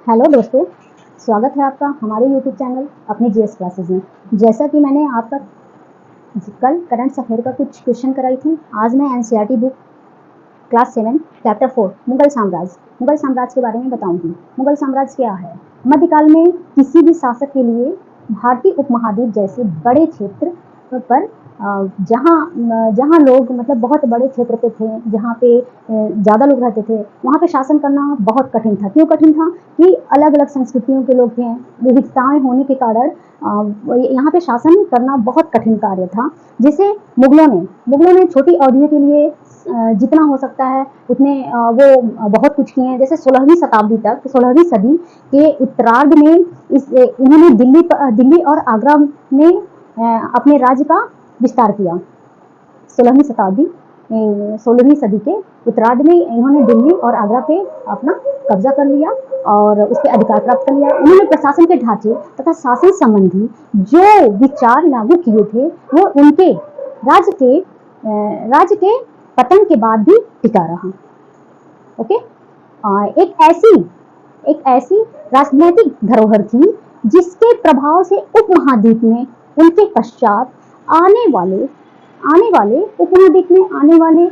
Hello दोस्तों, स्वागत है आपका हमारे यूट्यूब चैनल अपनी जीएस क्लासेस में। जैसा कि मैंने आपका कल करंट अफेयर का कुछ क्वेश्चन कराई थी, आज मैं NCERT book class 7 chapter 4 Mughal साम्राज्य के बारे में बताऊंगी। मुगल साम्राज्य क्या है? मध्यकाल में किसी भी शासक के लिए भारतीय उपमहाद्वीप जैसे बड़े क्षेत्र पर जहाँ लोग मतलब बहुत बड़े क्षेत्र पे थे, जहाँ पे ज़्यादा लोग रहते थे, वहाँ पे शासन करना बहुत कठिन था। क्यों कठिन था? कि अलग अलग संस्कृतियों के लोग थे, विविधताएं होने के कारण यहाँ पे शासन करना बहुत कठिन कार्य था। जिसे मुगलों ने छोटी अवधि के लिए जितना हो सकता है उतने वो बहुत कुछ किए हैं। जैसे 16वीं शताब्दी तक, 16वीं सदी के उत्तरार्ध में इन्होंने दिल्ली और आगरा में अपने राज्य का विस्तार किया। 16वीं सदी के उत्तरार्ध में इन्होंने दिल्ली और आगरा पे अपना कब्जा कर लिया और उसके अधिकार प्राप्त कर लिया। उन्होंने प्रशासन के ढांचे तथा शासन संबंधी जो विचार लागू किए थे वो उनके राज्य के पतन के बाद भी टिका रहा। ओके, एक ऐसी राजनीतिक धरोहर थी जिसके प्रभाव से उपमहाद्वीप में उनके पश्चात आने वाले उपमहाद्वीप में आने वाले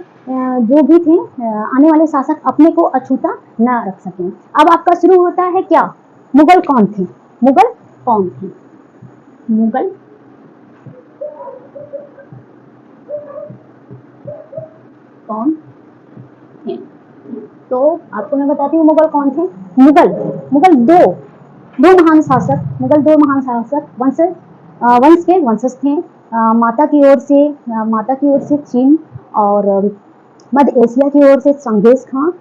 जो भी थे आने वाले शासक अपने को अछूता न रख सकें। अब आपका शुरू होता है क्या? मुगल कौन थे? मुगल कौन थे? तो आपको मैं बताती हूँ मुगल कौन थे। मुगल दो महान शासक वंश के वंशज थे। माता की ओर से चीन और मध्य एशिया की ओर से चंगेज खां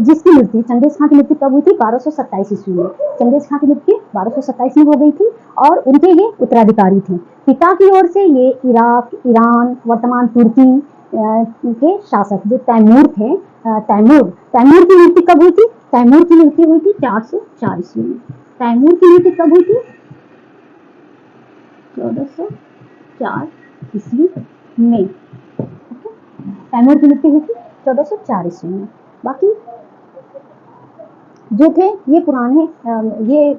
जिसकी मृत्यु चंगेज खां की मृत्यु कब हुई थी? 1227 ईस्वी में। चंगेज खां की मृत्यु 1227 में हो गई थी और उनके ये उत्तराधिकारी थे। पिता की ओर से ये इराक, ईरान, वर्तमान तुर्की के शासक जो तैमूर थे। तैमूर की मृत्यु कब हुई थी? तैमूर की मृत्यु हुई थी 404 ईस्वी में। तैमूर की मृत्यु कब हुई थी? 1404 ईस्वी में। तैमूर की मृत्यु हुई थी 1404 ईस्वी में। बाकी जो थे ये पुराने ये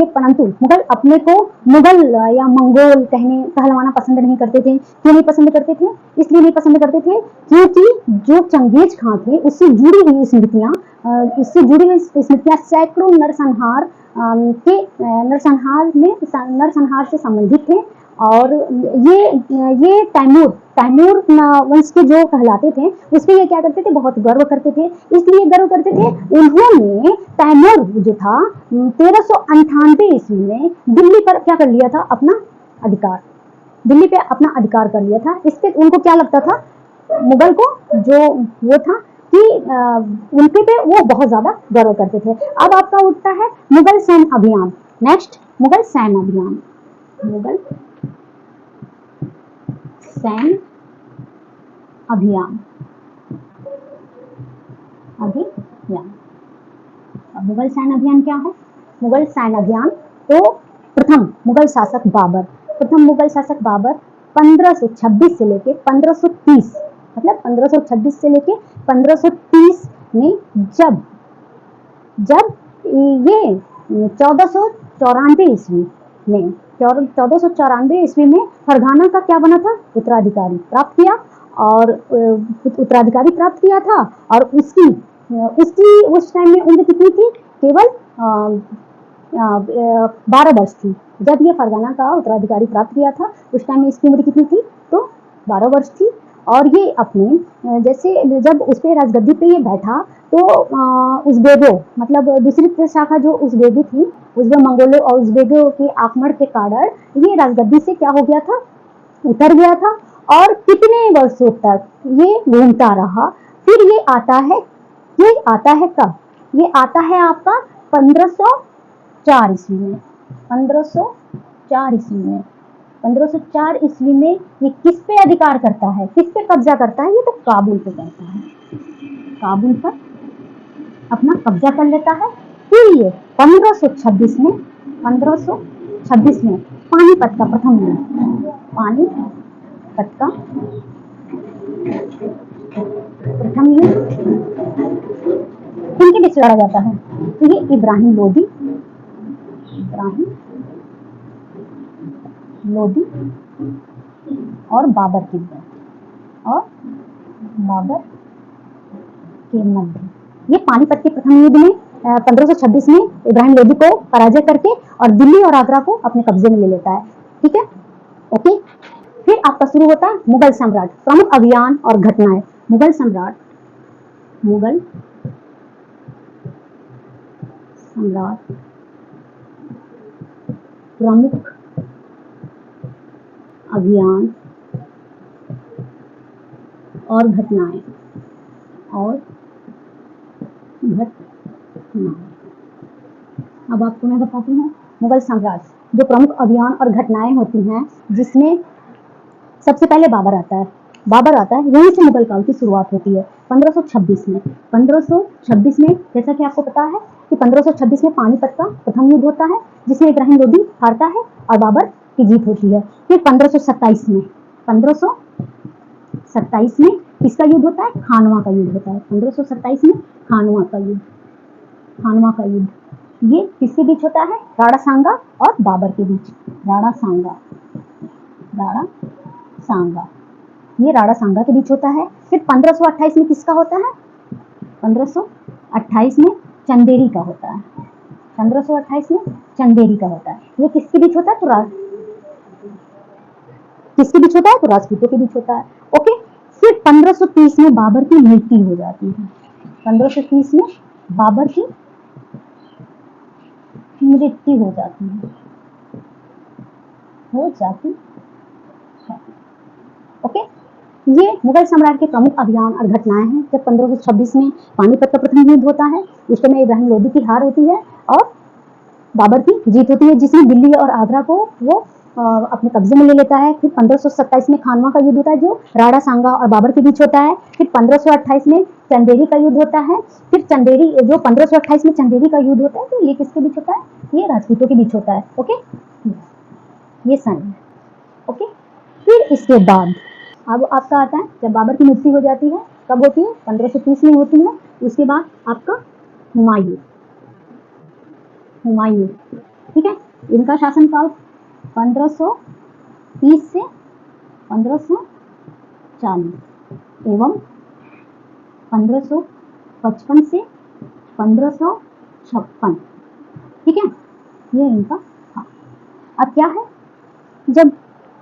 परंतु मुगल अपने को मुगल या मंगोल कहलवाना पसंद नहीं करते थे। क्यों नहीं पसंद करते थे? इसलिए नहीं पसंद करते थे क्योंकि जो चंगेज खां थे उससे जुड़ी हुई स्मृतियां सैकड़ों नरसंहार से संबंधित थे। और ये तैमूर वंश के जो कहलाते थे उस पर ये क्या करते थे? बहुत गर्व करते थे। इसलिए गर्व करते थे उन्होंने तैमूर जो था 1398 ईस्वी में दिल्ली पर क्या कर लिया था? दिल्ली पे अपना अधिकार कर लिया था। इस पे उनको क्या लगता था? मुगल को जो वो था कि उनके पे वो बहुत ज्यादा गर्व करते थे। अब आपका उठता है मुगल सैन्य अभियान। नेक्स्ट, मुगल सैन्य अभियान। मुगल सैन्य अभियान। अब मुगल सैन्य अभियान क्या है? मुगल सैन्य अभियान तो प्रथम मुगल शासक बाबर 1526 से लेके 1530 मतलब 1526 से लेके 1530 में जब ये 1494 ईस्वी में फरगाना का क्या बना था? उत्तराधिकारी प्राप्त किया था। और उसकी उस टाइम में उम्र कितनी थी? केवल 12 वर्ष थी। जब ये फरगाना का उत्तराधिकारी प्राप्त किया था उस टाइम में इसकी उम्र कितनी थी? तो 12 वर्ष थी। और ये अपने जैसे जब उस पे राजगद्दी पे ये बैठा तो उज़्बेकों मतलब दूसरी शाखा जो उज़्बेकी थी, मंगोलों और उज़्बेकों के आक्रमण के कारण ये राजगद्दी से क्या हो गया था? उतर गया था। और कितने वर्षों तक ये घूमता रहा। फिर ये आता है कब? ये आता है आपका 1504 ईस्वी में। 1504 ईस्वी में ये किस पे अधिकार करता है? किस पे कब्जा करता है? ये तो काबुल पे करता है। काबुल पर अपना कब्जा कर लेता है। फिर ये 1526 में पानीपत का प्रथम युद्ध बीच लड़ा जाता है। तो ये इब्राहिम लोदी, इब्राहिम लोदी और बाबर के बीच, और बाबर के मध्य। ये पानीपत के प्रथम युद्ध में 1526 में इब्राहिम लोदी को पराजय करके और दिल्ली और आगरा को अपने कब्जे में ले लेता है। ठीक है, ओके। फिर आपका शुरू होता है मुगल सम्राट, प्रमुख अभियान और घटनाएं। मुगल सम्राट, मुगल सम्राट प्रमुख अभियान और घटनाएं, और घटनाएं। अब आपको मैं बताती हूँ मुगल सम्राट जो प्रमुख अभियान और घटनाएं होती हैं, जिसमें सबसे पहले बाबर आता है। बाबर आता है, यहीं से मुगल काल की शुरुआत होती है 1526 में। 1526 में जैसा कि आपको पता है कि 1526 में पानीपत का प्रथम युद्ध होता है, जिसमें इब्राहिम लोदी हारता है और बाबर की जीत होती है। फिर 1527 में, 1527 में किसका युद्ध होता है? खानवा का युद्ध होता है। 1527 में खानवा का युद्ध, खानवा का युद्ध ये किसके बीच होता है? राणा सांगा और बाबर के बीच। राणा सांगा, राणा सांगा, ये राणा सांगा के बीच होता है। फिर 1528 में किसका होता है? 1528 में चंदेरी का होता है। 1528 में चंदेरी का होता है। ये किसके बीच होता है? तो किसके बीच होता है? तो राजपूतों के बीच होता है। ओके। फिर 1530 में बाबर की मृत्यु हो जाती है। 1530 में बाबर की मृत्यु हो जाती है, हो जाती है। ओके। ये मुगल सम्राट के प्रमुख अभियान और घटनाएं हैं। जब 1526 में पानीपत का प्रथम युद्ध होता है, उस समय इब्राहिम लोदी की हार होती है और बाबर की जीत होती है, जिसमें दिल्ली और आगरा को वो अपने कब्जे में ले लेता है। फिर 1527 में खानवा का युद्ध होता है, जो राणा सांगा और बाबर के बीच होता है। फिर 1528 में चंदेरी का युद्ध होता है। फिर चंदेरी, जो 1528 में चंदेरी का युद्ध होता है, तो ये किसके बीच होता है? ये राजपूतों के बीच होता है। ओके, ये सन। ओके। फिर इसके बाद अब आपका आता है जब बाबर की मृत्यु हो जाती है। कब होती है? 1530 में होती है। उसके बाद आपका हुमायूं, हुमायूं, ठीक है। इनका शासनकाल 1530 से 1540 एवं 1555 से 1556, ठीक है। ये इनका था। अब क्या है, जब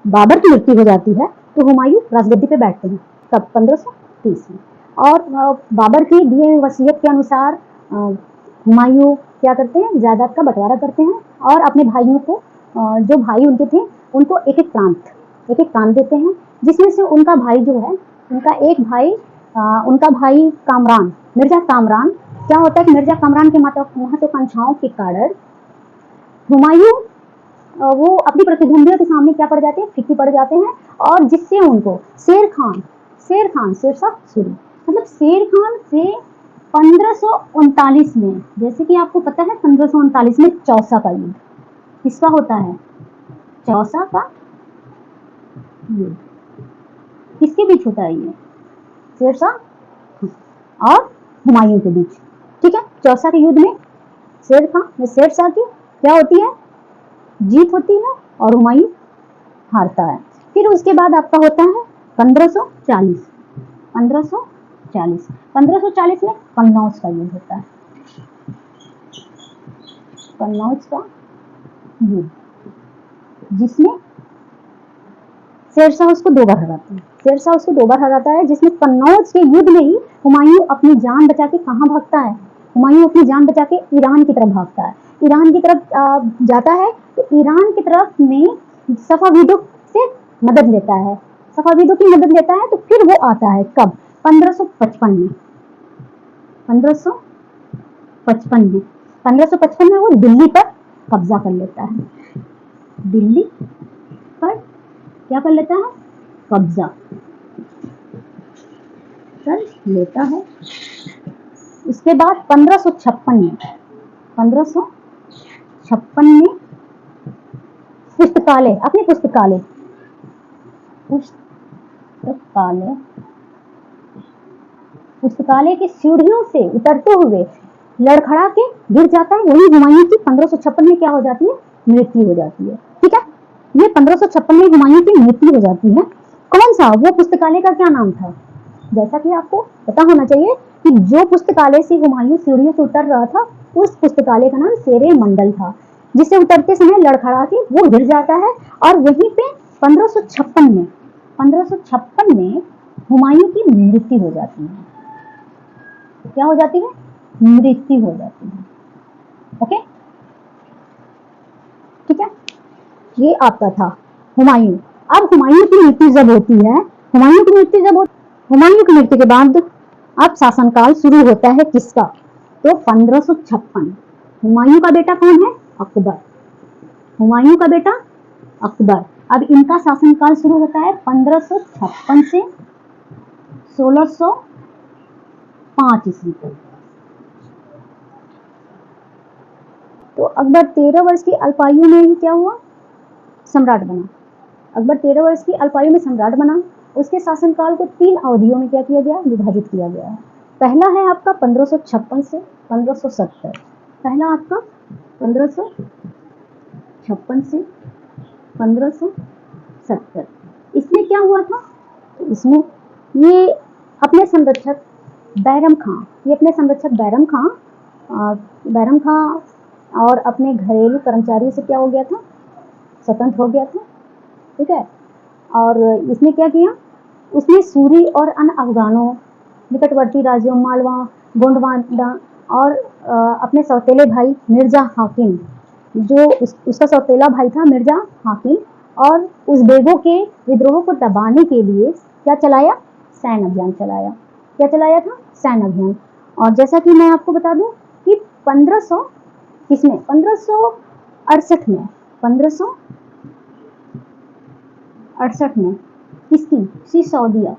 बाबर की मृत्यु हो जाती है तो हुमायूं राजगद्दी पे बैठते हैं। तब 1530 में, और बाबर की दिए हुए वसीयत के अनुसार हुमायूं क्या करते हैं? जायदाद का बंटवारा करते हैं और अपने भाइयों को, जो भाई उनके थे, उनको एक एक प्रांत देते हैं। जिसमें से उनका भाई जो है, उनका एक भाई, उनका भाई कामरान, मिर्जा कामरान, क्या होता है कि मिर्जा कामरान के महत्वाकांक्षाओं के कारण हुमायूं वो अपनी प्रतिद्वंदियों के सामने क्या पड़ जाते हैं? फीके पड़ जाते हैं। और जिससे उनको शेरशाह सूरी, मतलब शेर खान से 1539 में, जैसे कि आपको पता है 1539 में चौसा का युद्ध किसका होता है? चौसा का युद्ध किसके बीच होता है? ये शेरशाह और हुमायूं के बीच, ठीक है। चौसा के युद्ध में शेरशाह की क्या होती है? जीत होती है और हुमायूं हारता है। फिर उसके बाद आपका होता है 1540 में कन्नौज का युद्ध होता है। कन्नौज का युद्ध, जिसमें शेरशाह उसको 2 बार हराता है। जिसमें कन्नौज के युद्ध में ही हुमायूं अपनी जान बचा के कहाँ भागता है? हुमायूं अपनी जान बचा के ईरान की तरफ भागता है। ईरान की तरफ जाता है तो ईरान की तरफ में सफाविदों से मदद लेता है, सफाविदों की मदद लेता है। तो फिर वो आता है कब? 1555 में। 1555 में वो दिल्ली पर कब्जा कर लेता है। दिल्ली पर क्या कर लेता है? कब्जा कर लेता है। उसके बाद 1556 में पुस्तकालय, अपने पुस्तकालय की सीढ़ियों से उतरते हुए लड़खड़ा के गिर जाता है। वही हुमायूं की 1556 में क्या हो जाती है, मृत्यु हो जाती है। ठीक है, ये 1556 में हुमायूं की मृत्यु हो जाती है। कौन सा, वो पुस्तकालय का क्या नाम था? जैसा कि आपको पता होना चाहिए कि जो पुस्तकालय से हुमायूं सीढ़ियों से उतर रहा था, उस पुस्तकालय का नाम शेरे मंडल था, जिसे उतरते समय लड़खड़ा के वो गिर जाता है। और वहीं पे 1556 में हुमायूं की मृत्यु हो जाती है। क्या हो जाती है, मृत्यु हो जाती है। ओके, ठीक है, ये आपका था हुमायूं। अब हुमायूं की मृत्यु जब होती है, हुमायूं की मृत्यु के बाद अब शासनकाल शुरू होता है किसका, तो 1556। हुमायूं का बेटा कौन है, अकबर। हुमायूं का बेटा अकबर। अब इनका शासनकाल शुरू होता है 1556 से 1605 ईस्वी तक। तो अकबर 13 वर्ष की अल्पायु में ही क्या हुआ, सम्राट बना। अकबर 13 वर्ष की अल्पायु में सम्राट बना। उसके शासनकाल को 3 अवधियों में क्या किया गया, विभाजित किया गया है। पहला है आपका 1556 से 1570। पहला आपका 1556 से 1570। इसमें क्या हुआ था, इसमें ये अपने संरक्षक बैरम खां और अपने घरेलू कर्मचारियों से क्या हो गया था, स्वतंत्र हो गया था। ठीक है, और इसने क्या किया, उसने सूरी और अन्य अफगानों, निकटवर्ती राज्यों मालवा, गोंडवाना और अपने सौतेले भाई मिर्जा हाकिम, जो उसका सौतेला भाई था मिर्जा हाकिम, और उज़्बेकों के विद्रोह को दबाने के लिए क्या चलाया, सैन्य अभियान चलाया। क्या चलाया था, सैन्य अभियान। और जैसा कि मैं आपको बता दूं कि 1568 में 1568 में किसकी, सिसोदिया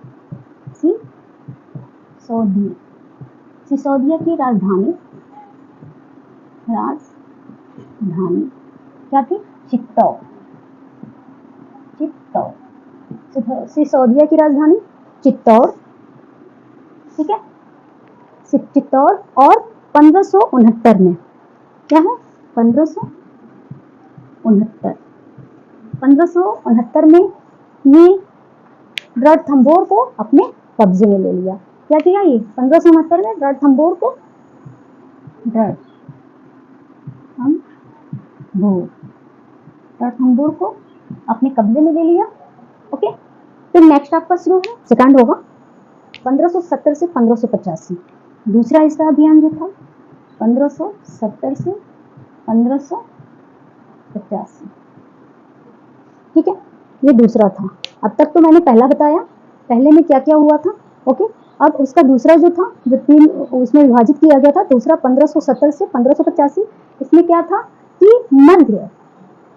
की राजधानी क्या थी, चित्तौड़। सिसोदिया की राजधानी चित्तौड़। ठीक है, चित्तौड़। और 1569 में क्या है, 1569 में ये रणथंभौर को अपने कब्जे में ले लिया। क्या किया ये 1569 में, रणथंभौर को अपने कब्जे में ले लिया। ओके, फिर नेक्स्ट आपका शुरू है, सेकंड होगा 1570 से 1585। दूसरा इसका अभियान जो था 1570 से 1585। ठीक है, ये दूसरा था। अब तक तो मैंने पहला बताया, पहले में क्या क्या हुआ था। ओके, अब उसका दूसरा जो था, जो 3 उसमें विभाजित किया गया था, दूसरा 1570 से 1585। इसमें क्या था कि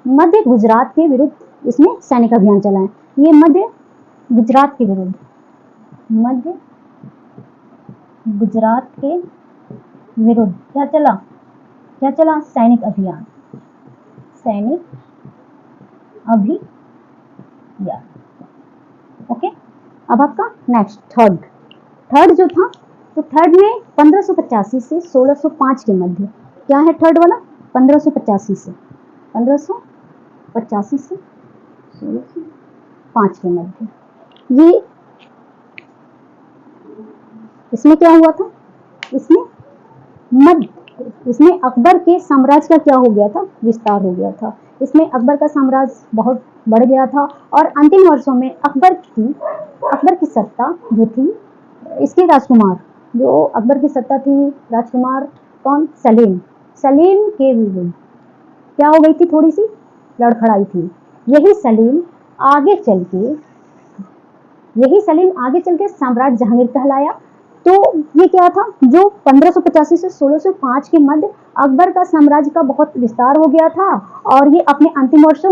मध्य गुजरात के विरुद्ध इसने सैनिक अभियान चलाए। ये मध्य गुजरात के विरुद्ध क्या चला, सैनिक अभियान। ओके, अब आपका नेक्स्ट थर्ड जो था, तो थर्ड में 1585 से 1605 के मध्य क्या है, थर्ड वाला 1585 से 1605 के मध्य। ये इसमें क्या हुआ था, इसमें अकबर के साम्राज्य का क्या हो गया था, विस्तार हो गया था। इसमें अकबर का साम्राज्य बहुत बढ़ गया था। और अंतिम वर्षों में अकबर की सत्ता जो थी, इसके राजकुमार, जो अकबर की सत्ता थी, राजकुमार कौन, सलीम के विरुद्ध क्या हो गई थी, थोड़ी सी लड़खड़ाई थी। यही सलीम आगे चल के सम्राट जहांगीर कहलाया। तो ये क्या था, जो 1585 से 1605 के मध्य अकबर का साम्राज्य का बहुत विस्तार हो गया था। और ये अपने अंतिम वर्षों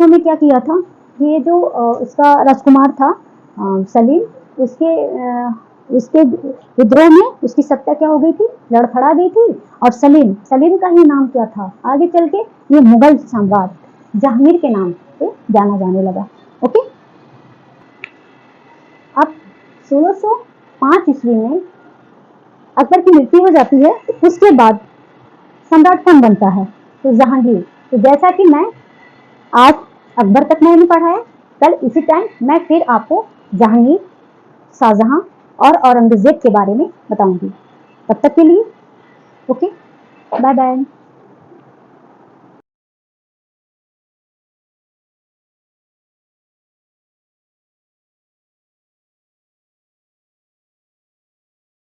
में क्या किया था, ये जो उसका राजकुमार था सलीम, उसके विद्रोह में उसकी सत्ता क्या हो गई थी, लड़खड़ा गई थी। और सलीम का ही नाम क्या था, आगे चल के ये मुगल सम्राट जहांगीर के नाम से जाना जाने लगा। ओके, अब 1605 ईस्वी में अकबर की मृत्यु हो जाती है, उसके बाद सम्राट कौन बनता है? तो जहांगीर। तो जैसा कि मैं आज अकबर तक मैंने पढ़ा है, कल इसी टाइम मैं फिर आपको जहांगीर, शाहजहां और औरंगजेब के बारे में बताऊंगी। तब तक के लिए ओके, बाय बाय।